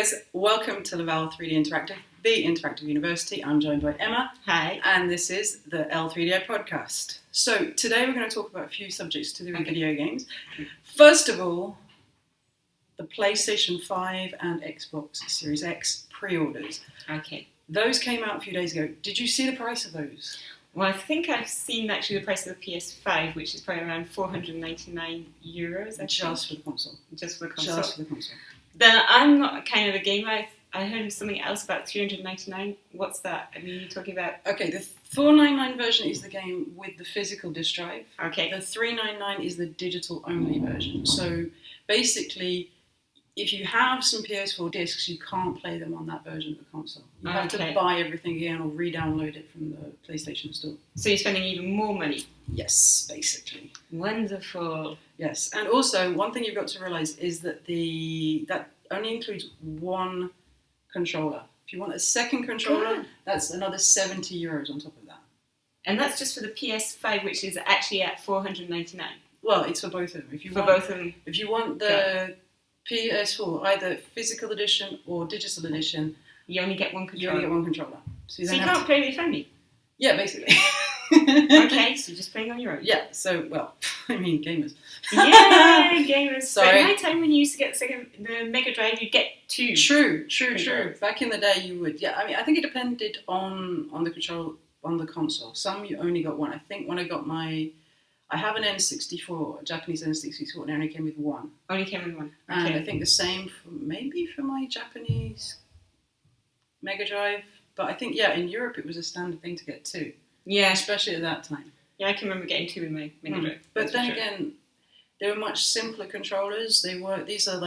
guys, welcome to Laval 3D Interactive, the Interactive University. I'm joined by Emma. Hi. And this is the L3DI podcast. So today we're going to talk about a few subjects to do with video games. First of all, the PlayStation 5 and Xbox Series X pre-orders. Okay. Those came out a few days ago. Did you see the price of those? Well, I think I've seen actually the price of the PS5, which is probably around €499. Just for the console. Just for the console. Just for the console. Then I'm not a kind of a gamer. I heard of something else about $399. What's that? I mean, you're talking about... Okay, the $499 version is the game with the physical disc drive. Okay. The $399 is the digital-only version. So basically, if you have some PS4 discs, you can't play them on that version of the console. You have to buy everything again or re-download it from the PlayStation Store. So you're spending even more money? Yes, basically. Wonderful. Yes, and also one thing you've got to realise is that that only includes one controller. If you want a second controller, that's another €70 on top of that. And that's just for the PS5, which is actually at $499. Well, it's for both of them. If you want the PS4, either physical edition or digital edition, you only get one controller. You only get one controller. So you can't play with your family? Yeah, basically. Okay, so you're just playing on your own. Yeah, so, well, I mean, gamers. Yeah, gamers. Sorry. But in my time when you used to get the Mega Drive, you'd get two. True. Back in the day, you would. Yeah, I mean, I think it depended on the control, on the console. Some you only got one. I think when I got I have an N64, a Japanese N64, and it only came with one. Only came with one. Okay. And I think the same for my Japanese Mega Drive. But I think, in Europe it was a standard thing to get two. Yeah. Especially at that time. Yeah, I can remember getting two with my Mega Drive. But then again, they were much simpler controllers. These are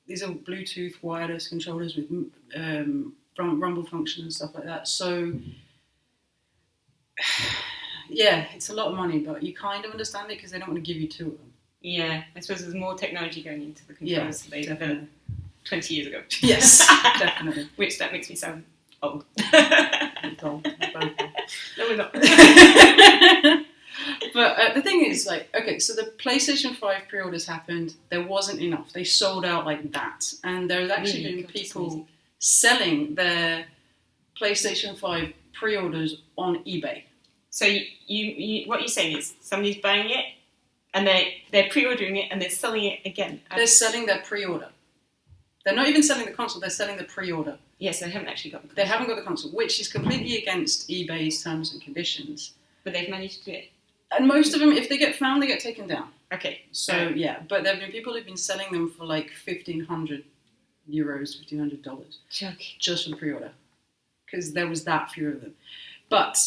Bluetooth wireless controllers with rumble function and stuff like that. So, yeah, it's a lot of money, but you kind of understand it because they don't want to give you two of them. Yeah, I suppose there's more technology going into the controllers than 20 years ago. Yes, definitely. Which that makes me sound old. Old. No, we're not. But the thing is, so the PlayStation 5 pre-orders happened. There wasn't enough. They sold out like that. And there's actually been people selling their PlayStation 5 pre-orders on eBay. So you what you're saying is somebody's buying it and they're pre-ordering it and they're selling it again. They're selling their pre-order. They're not even selling the console, they're selling the pre-order. Yes, they haven't actually got the console. They haven't got the console, which is completely against eBay's terms and conditions. But they've managed to do it. And most of them, if they get found, they get taken down. Okay. So, but there have been people who've been selling them for like €1,500, $1,500. Just for the pre-order. Because there was that few of them. But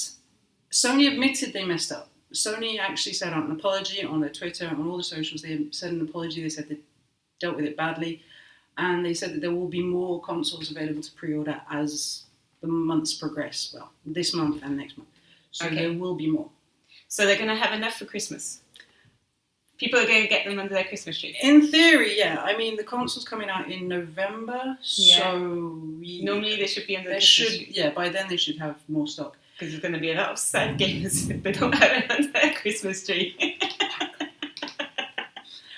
Sony admitted they messed up. Sony actually said an apology on their Twitter, on all the socials. They said an apology. They said they dealt with it badly. And they said that there will be more consoles available to pre-order as the months progress. Well, this month and next month. So there will be more. So they're going to have enough for Christmas? People are going to get them under their Christmas tree? In theory, yeah. I mean, the console's coming out in November, so... Normally they should be under their Christmas tree. Yeah, by then they should have more stock. Because there's going to be a lot of sad gamers if they don't have it under their Christmas tree.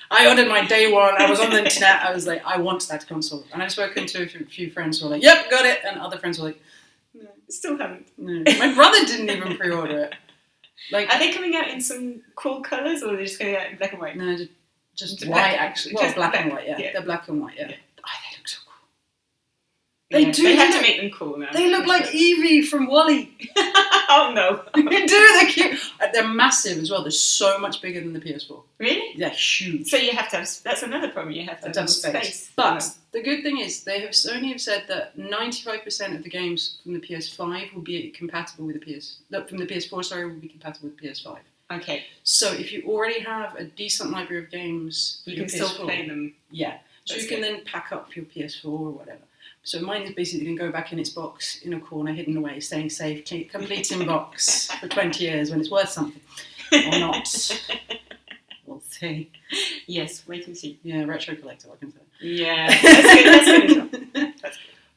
I ordered my day one. I was on the internet. I was like, I want that console. And I've spoken to a few friends who were like, yep, got it. And other friends were like, no, still haven't. No. My brother didn't even pre-order it. Are they coming out in some cool colours or are they just coming out in black and white? No, just white actually. Well, just black and white, yeah. They're black and white, yeah. Oh, they look so cool. They do. They have to make them cool now. They look like Eevee from WALL-E. Oh no. They do, they're cute. They're massive as well. They're so much bigger than the PS4. Really? They're huge. So you have to have, that's another problem, you have to have space. But the good thing is, Sony have said that 95% of the games from the PS5 will be compatible with from the PS4, will be compatible with the PS5. Okay. So if you already have a decent library of games, you can still play them. Yeah. So you can then pack up your PS4 or whatever. So mine is basically going to go back in its box in a corner, hidden away, staying safe, complete in box for 20 years when it's worth something. Or not. We'll see. Yes, wait and see. Yeah, retro collector, I can say. Yeah, that's good.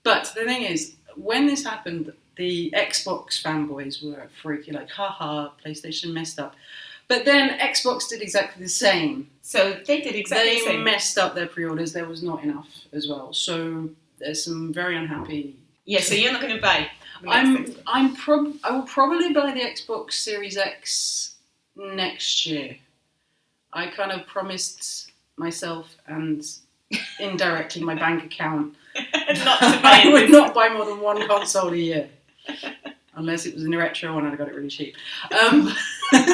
But the thing is, when this happened, the Xbox fanboys were freaky, like, haha, PlayStation messed up. But then Xbox did exactly the same. So they did exactly the same. They messed up their pre-orders. There was not enough as well. So there's some very unhappy. Yeah, so you're not going to buy. I will probably buy the Xbox Series X next year. I kind of promised myself and indirectly my bank account I would not buy more than one console a year. Unless it was an retro one and I got it really cheap.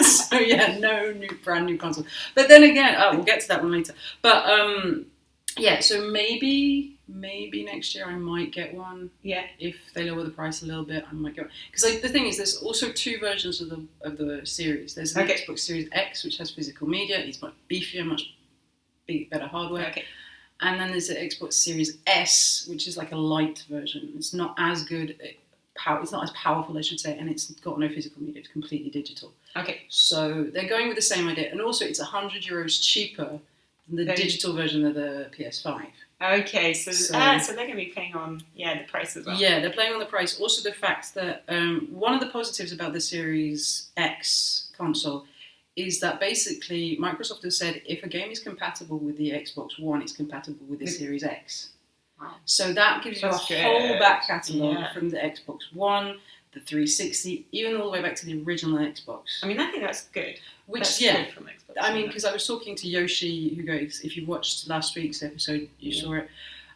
So yeah, no brand new console. But then again, we'll get to that one later. But yeah, so maybe next year I might get one. Yeah. If they lower the price a little bit, I might get one. Because like, the thing is, there's also two versions of the series. There's an Xbox Series X, which has physical media. It's much beefier, much better hardware. Okay. And then there's the Xbox Series S, which is like a light version. It's not as good. It's not as powerful, I should say, and it's got no physical media. It's completely digital. Okay. So they're going with the same idea, and also it's €100 cheaper than the digital version of the PS5. Okay, so they're going to be playing on the price as well. Yeah, they're playing on the price. Also, the fact that one of the positives about the Series X console is that basically Microsoft has said if a game is compatible with the Xbox One, it's compatible with the Series X. Wow. So that gives you a whole back catalogue from the Xbox One, the 360, even all the way back to the original Xbox. I mean, I think that's good. That's good from Xbox. I mean, because I was talking to Yoshi, who goes, if you watched last week's episode, you saw it.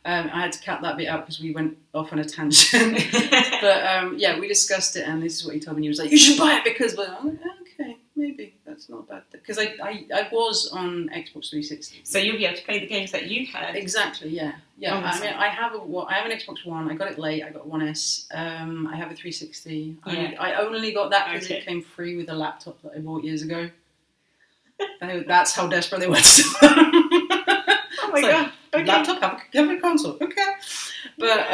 I had to cut that bit out because we went off on a tangent. But we discussed it, and this is what he told me. He was like, "You should buy it because..." But I'm like, okay, maybe that's not bad. Because I was on Xbox 360, so you'll be able to play the games that you had. Exactly, yeah. I mean, I have an Xbox One. I got it late. I got One S. I have a 360. I only got that because it came free with a laptop that I bought years ago. That's how desperate they were. Oh my god. Okay. Laptop, have a console, okay. But,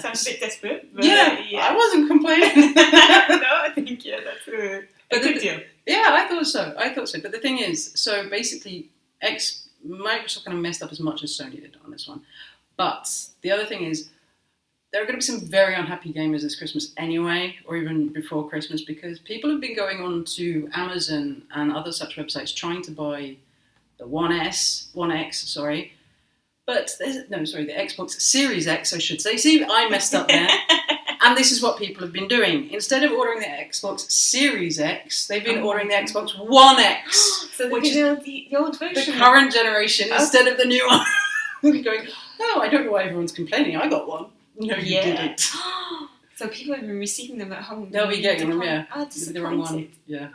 sounds a bit desperate. But, I wasn't complaining. No, I think, that's a good deal. Yeah, I thought so. But the thing is, so basically, Microsoft kind of messed up as much as Sony did on this one. But the other thing is, there are going to be some very unhappy gamers this Christmas anyway, or even before Christmas, because people have been going on to Amazon and other such websites trying to buy the One X, but the Xbox Series X, I should say. See, I messed up there. And this is what people have been doing. Instead of ordering the Xbox Series X, they've been ordering the Xbox One X. So which is the old version. The current generation instead of the new one. Going, I don't know why everyone's complaining. I got one. No, you didn't. So people have been receiving them at home. They'll be getting them, Disappointed. The wrong one. Yeah.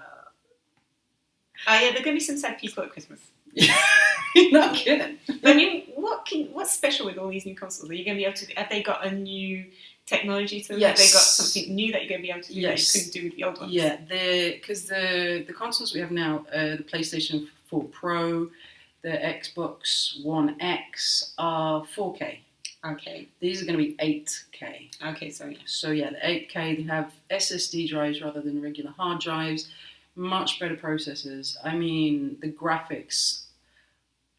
There are going to be some sad people at Christmas. You're not kidding. I mean, what's special with all these new consoles? Are you going to be able to? Have they got a new technology to them? Yes. Have they got something new that you're going to be able to do that you couldn't do with the old ones? Yeah, because the consoles we have now, the PlayStation 4 Pro, the Xbox One X are 4K. Okay. These are going to be 8K. Okay, sorry. So the 8K, they have SSD drives rather than regular hard drives. Much better processors. I mean, the graphics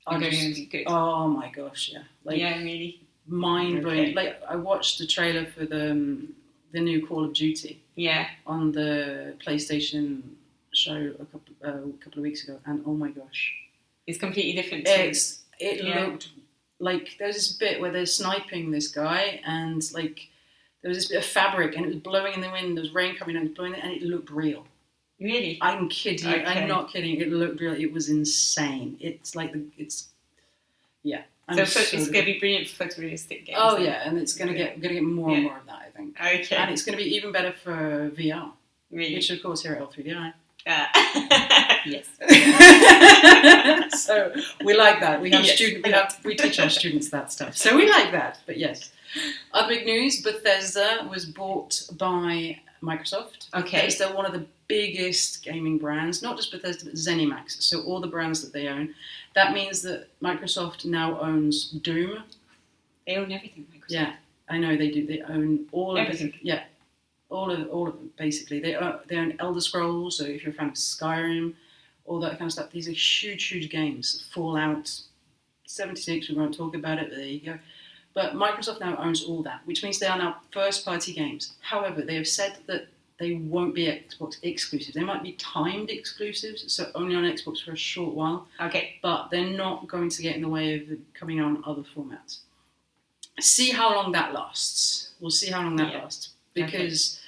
are going to be good. Oh my gosh, yeah. Really? Mind blowing. Okay. I watched the trailer for the new Call of Duty. Yeah. On the PlayStation show a couple of weeks ago, and oh my gosh, it's completely different. It looked like there's this bit where they're sniping this guy, and like there was this bit of fabric, and it was blowing in the wind. There was rain coming, and it was blowing, and it looked real. Really? I'm kidding. Okay. I'm not kidding. It looked real. It was insane. It's like yeah. So it's going to be brilliant for photorealistic games. Oh yeah, and it's going to get more and more of that, I think. Okay. And it's going to be even better for VR. Really? Which of course here at L3DI. Yes. So we like that. We have we teach our students that stuff. So we like that. But yes. Other big news: Bethesda was bought by Microsoft. Okay. Bethesda, one of the biggest gaming brands, not just Bethesda, but ZeniMax. So all the brands that they own. That means that Microsoft now owns Doom. They own everything, Microsoft. Yeah, I know they do. They own all everything. Of it. Yeah, all of them basically. They own Elder Scrolls. So if you're a fan of Skyrim, all that kind of stuff. These are huge games. Fallout 76. We won't talk about it. But there you go. But Microsoft now owns all that, which means they are now first-party games. However, they have said that they won't be Xbox exclusives. They might be timed exclusives, so only on Xbox for a short while. Okay. But they're not going to get in the way of coming on other formats. see how long that lasts. We'll see how long that lasts because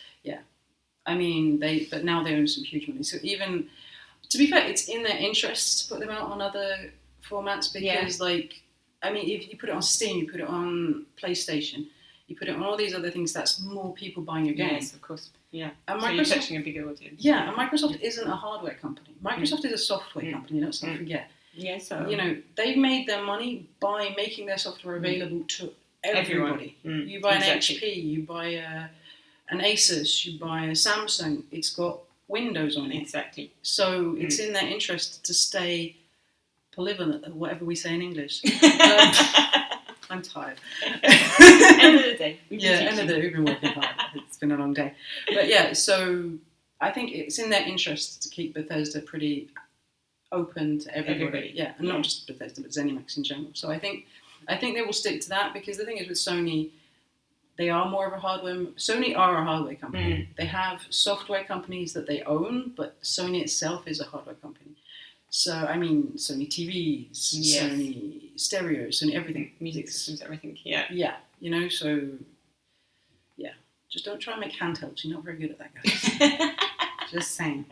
I mean but now they own some huge money. So even to be fair, it's in their interest to put them out on other formats because I mean, if you put it on Steam, you put it on PlayStation, you put it on all these other things, that's more people buying your game. Yes, of course. Yeah. And so you're touching a bigger audience. Yeah, and Microsoft isn't a hardware company. Microsoft is a software company, let's not forget. Yeah, so... You know, they've made their money by making their software available to everybody. You buy an HP, you buy an Asus, you buy a Samsung, it's got Windows on it. Exactly. So it's in their interest to stay polyvalent, whatever we say in English. I'm tired. End of the day. End of the day. We've been working hard. It's been a long day. But yeah, so I think it's in their interest to keep Bethesda pretty open to everybody. Yeah, and not just Bethesda, but ZeniMax in general. So I think they will stick to that because the thing is with Sony, they are more of a hardware... Sony are a hardware company. They have software companies that they own, but Sony itself is a hardware company. So, I mean, Sony TVs, Sony stereos, Sony everything. Music systems, everything, yeah. Yeah, you know, so, yeah. Just don't try and make handhelds. You're not very good at that, guys. Just saying.